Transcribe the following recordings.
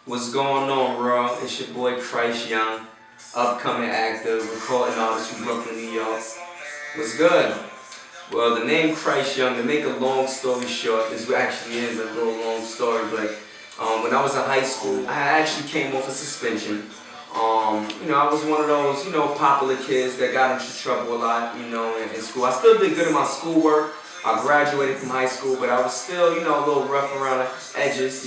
What's going on, bro? It's your boy Chryst Young, upcoming actor, recording artist from Brooklyn, New York. What's good? Well, the name Chryst Young, to make a long story short, this actually is a little long story, but when I was in high school, I actually came off a suspension. I was one of those, popular kids that got into trouble a lot, in school. I still did good in my schoolwork. I graduated from high school, but I was still, a little rough around the edges.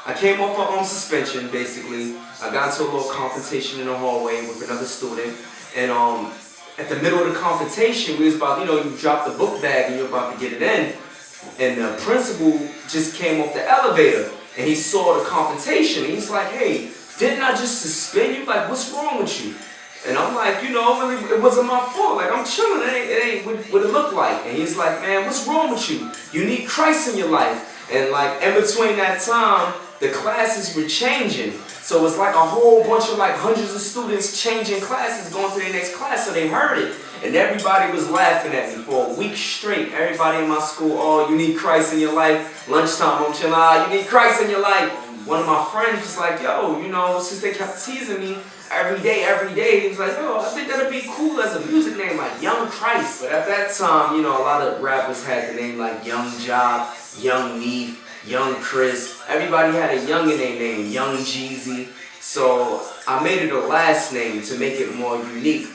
I came off a suspension, basically. I got into a little confrontation in the hallway with another student, and at the middle of the confrontation, we was about, you dropped the book bag and you're about to get it in, and the principal just came off the elevator, and he saw the confrontation, and he's like, hey, didn't I just suspend you? Like, what's wrong with you? And I'm like, really, it wasn't my fault. Like, I'm chilling. It ain't what it looked like. And he's like, man, what's wrong with you? You need Christ in your life. And like, in between that time, the classes were changing. So it's like a whole bunch of like hundreds of students changing classes, going to their next class. So they heard it. And everybody was laughing at me for a week straight. Everybody in my school, oh, you need Christ in your life. Lunchtime, I'm chilling, you need Christ in your life. One of my friends was like, yo, since they kept teasing me every day, he was like, yo, I think that'd be cool as a music name, like Young Chryst. But at that time, a lot of rappers had the name like Young Job, Young Neef, Young Chryst. Everybody had a young in their name, Young Jeezy. So I made it a last name to make it more unique,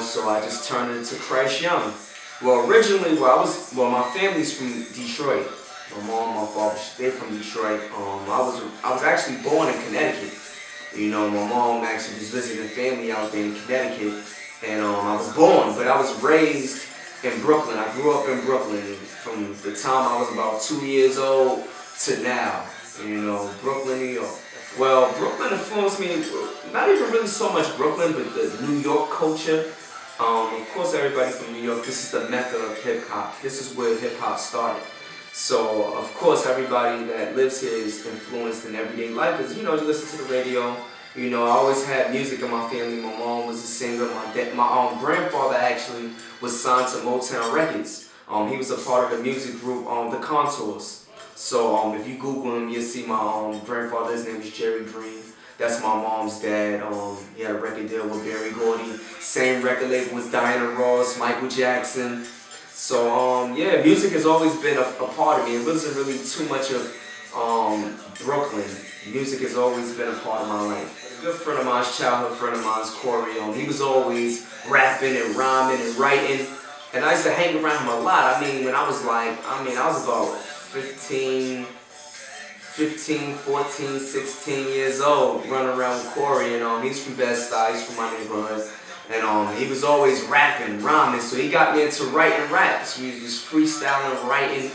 so I just turned it into Chryst Young. Well, originally, my family's from Detroit. My mom, my father, they're from Detroit. I was actually born in Connecticut. My mom actually was visiting family out there in Connecticut, and I was born, but I was raised in Brooklyn. I grew up in Brooklyn from the time I was about 2 years old to now. Brooklyn, New York. Well, Brooklyn influenced me, not even really so much Brooklyn, but the New York culture. Of course, everybody from New York, this is the mecca of hip-hop. This is where hip-hop started. So, of course, everybody that lives here is influenced in everyday life because, you listen to the radio. I always had music in my family. My mom was a singer. My grandfather actually was signed to Motown Records. He was a part of the music group, The Contours. So, if you Google him, you'll see my grandfather's name is Jerry Green. That's my mom's dad. He had a record deal with Berry Gordy. Same record label with Diana Ross, Michael Jackson. So, music has always been a part of me. It wasn't really too much of Brooklyn. Music has always been a part of my life. A good friend of mine, childhood friend of mine, Corey, he was always rapping and rhyming and writing. And I used to hang around him a lot. When I was about 15, 14, 16 years old, running around with Corey. And he's from Bed-Stuy, he's from my neighborhood. And he was always rapping, rhyming, so he got me into writing raps. We was just freestyling, writing.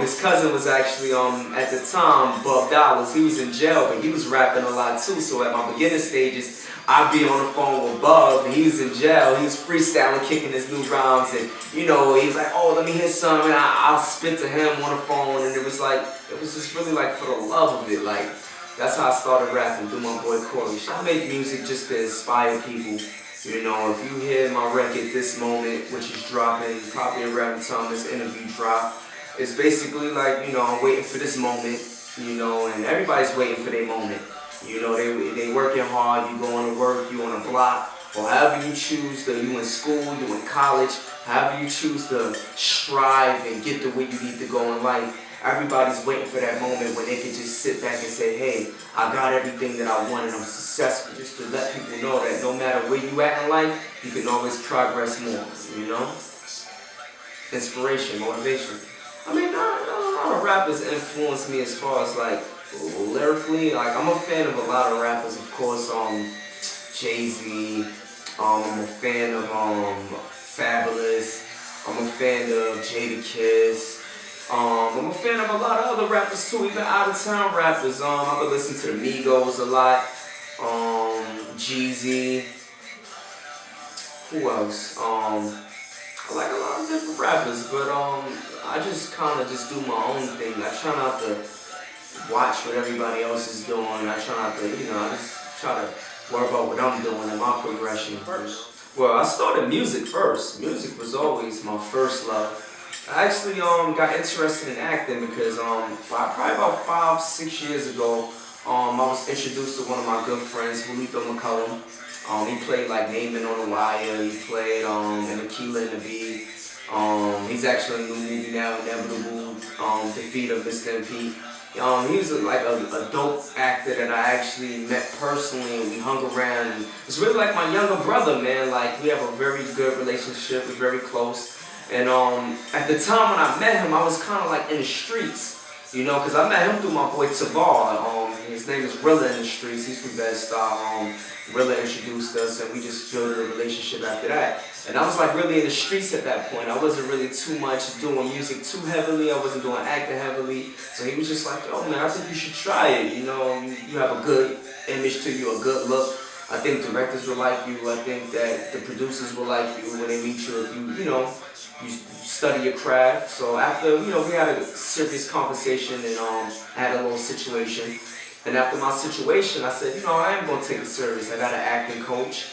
His cousin was actually, at the time, Bob Dollars. He was in jail, but he was rapping a lot too. So at my beginning stages, I'd be on the phone with Bob, and he was in jail. He was freestyling, kicking his new rhymes, and he was like, oh, let me hear some, and I'll spit to him on the phone, and it was just really like for the love of it. Like, that's how I started rapping through my boy Corey. I make music just to inspire people. If you hear my record, This Moment, which is dropping probably around the time this interview drop, it's basically like, I'm waiting for this moment, and everybody's waiting for their moment. They working hard, you going to work, you on a block, or however you choose to, you in school, you in college, however you choose to strive and get to where you need to go in life. Everybody's waiting for that moment when they can just sit back and say, hey, I got everything that I want and I'm successful. Just to let people know that no matter where you at in life, you can always progress more, Inspiration, motivation. A lot of rappers influence me as far as like lyrically. Like, I'm a fan of a lot of rappers, of course, Jay-Z. I'm a fan of Fabulous. I'm a fan of Jadakiss. I'm a fan of a lot of other rappers too, even out-of-town rappers. I've been listening to the Migos a lot. Jeezy. Who else? I like a lot of different rappers, but I just kind of just do my own thing. I try not to watch what everybody else is doing. I try not to, I just try to worry about what I'm doing and my progression first. Well, I started music first. Music was always my first love. I actually got interested in acting because probably about 5, 6 years ago, I was introduced to one of my good friends, Julito McCullum. He played like Naaman on the Wire. He played in Aquila and the Bee. He's actually in a new movie now, Inevitable, Defeat of Mr. MP. He was like a dope actor that I actually met personally, and we hung around. And it's really like my younger brother, man. Like, we have a very good relationship. We're very close. And at the time when I met him, I was kind of like in the streets, you know, because I met him through my boy Tavar. His name is Rilla in the streets. He's from Bed-Stuy. Rilla introduced us, and we just built a relationship after that. And I was like really in the streets at that point. I wasn't really too much doing music too heavily. I wasn't doing acting heavily. So he was just like, yo, man, I think you should try it. You know, you have a good image to you, a good look. I think directors will like you. I think that the producers will like you when they meet you if you know, you study your craft. So after, you know, we had a serious conversation, and had a little situation. And after my situation, I said, you know, I am going to take it serious. I got an acting coach.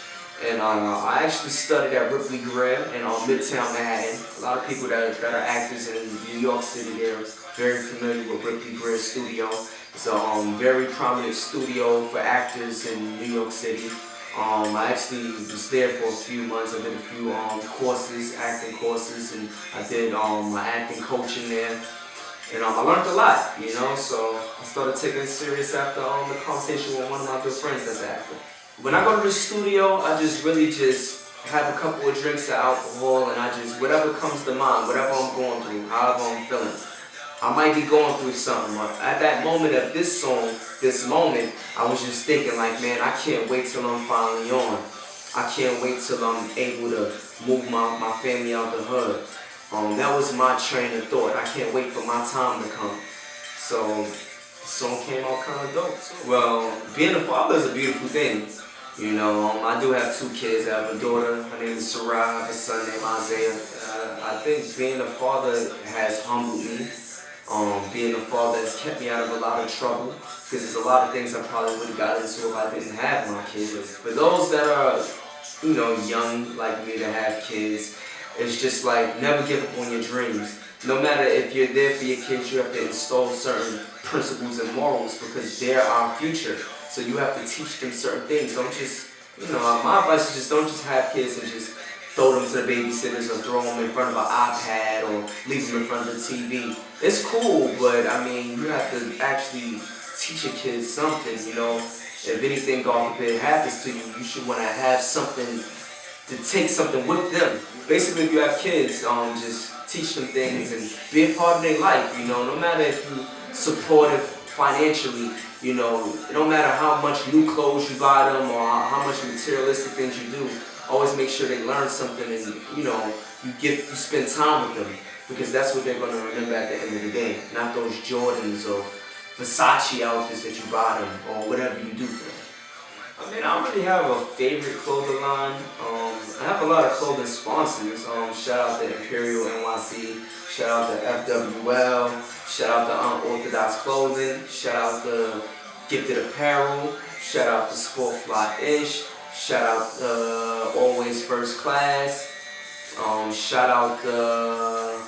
And I actually studied at Ripley Grier in Midtown Manhattan. A lot of people that are actors in New York City, they're very familiar with Ripley Grier Studio. It's a very prominent studio for actors in New York City. I actually was there for a few months. I did a few courses, acting courses, and I did my acting coaching there. And I learned a lot, you know, so I started taking it serious after the conversation with one of my good friends that's an actor. When I go to the studio, I just really just have a couple of drinks of alcohol, and I just, whatever comes to mind, whatever I'm going through, however I'm feeling. I might be going through something, but at that moment of this song, this moment, I was just thinking like, man, I can't wait till I'm finally on. I can't wait till I'm able to move my family out the hood. That was my train of thought. I can't wait for my time to come. So the song came out kind of dope too. Well, being a father is a beautiful thing. You know, I do have 2 kids. I have a daughter, her name is Sarah. I have a son named Isaiah. I think being a father has humbled me. Being a father has kept me out of a lot of trouble, because there's a lot of things I probably would have got into if I didn't have my kids. For those that are, you know, young like me that have kids, it's just like, never give up on your dreams. No matter if you're there for your kids, you have to install certain principles and morals, because they're our future. So you have to teach them certain things. Don't just, you know, my advice is just don't just have kids and just throw them to the babysitters or throw them in front of an iPad or leave them in front of the TV. It's cool, but I mean, you have to actually teach your kids something, you know. If anything, God forbid, happens to you, you should want to have something to take something with them. Basically, if you have kids, just teach them things and be a part of their life, you know. No matter if you supportive financially, you know, it don't matter how much new clothes you buy them or how much materialistic things you do. Always make sure they learn something, and you know, you spend time with them, because that's what they're going to remember at the end of the day. Not those Jordans or Versace outfits that you buy them or whatever you do for them. I mean, I don't really have a favorite clothing line. I have a lot of clothing sponsors. Shout out to Imperial NYC. Shout out to FWL. Shout out to Unorthodox Clothing. Shout out to Gifted Apparel. Shout out to Sportfly-ish. Shout out to Always First Class. Shout out to,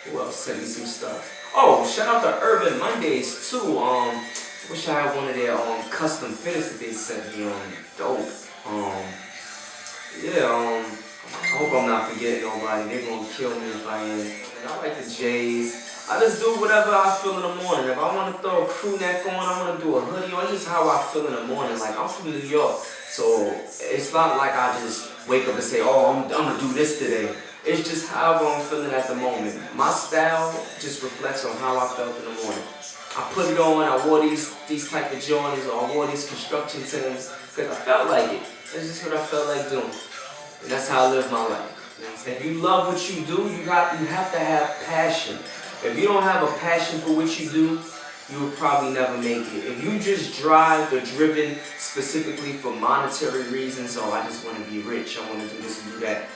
who else sent me some stuff? Oh, shout out to Urban Mondays too. Wish I had one of their custom fitteds that they sent me. Dope. Yeah. I hope I'm not forgetting nobody. They're gonna kill me if I am. And I like the J's. I just do whatever I feel in the morning. If I want to throw a crew neck on, I want to do a hoodie on. It's just how I feel in the morning. Like, I'm from New York, so it's not like I just wake up and say, oh, I'm gonna do this today. It's just however I'm feeling at the moment. My style just reflects on how I felt in the morning. I put it on, I wore these type of Jordans, or I wore these construction Timbs, because I felt like it. That's just what I felt like doing. And that's how I live my life. If you love what you do, you have to have passion. If you don't have a passion for what you do, you will probably never make it. If you just drive or driven specifically for monetary reasons, oh, I just want to be rich, I want to do this and do that,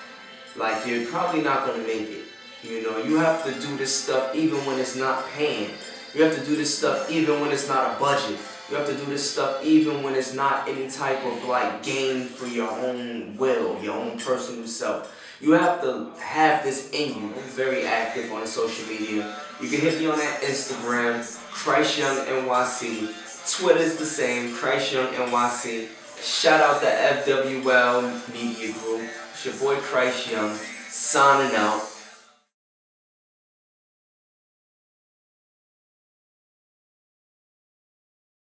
like, you're probably not going to make it. You know, you have to do this stuff even when it's not paying. You have to do this stuff even when it's not a budget. You have to do this stuff even when it's not any type of like gain for your own will, your own personal self. You have to have this in you. I'm very active on social media. You can hit me on that Instagram, ChrystYoungNYC. Twitter's the same, Chryst Young NYC. Shout out the FWL Media Group. It's your boy Chryst Young, signing out.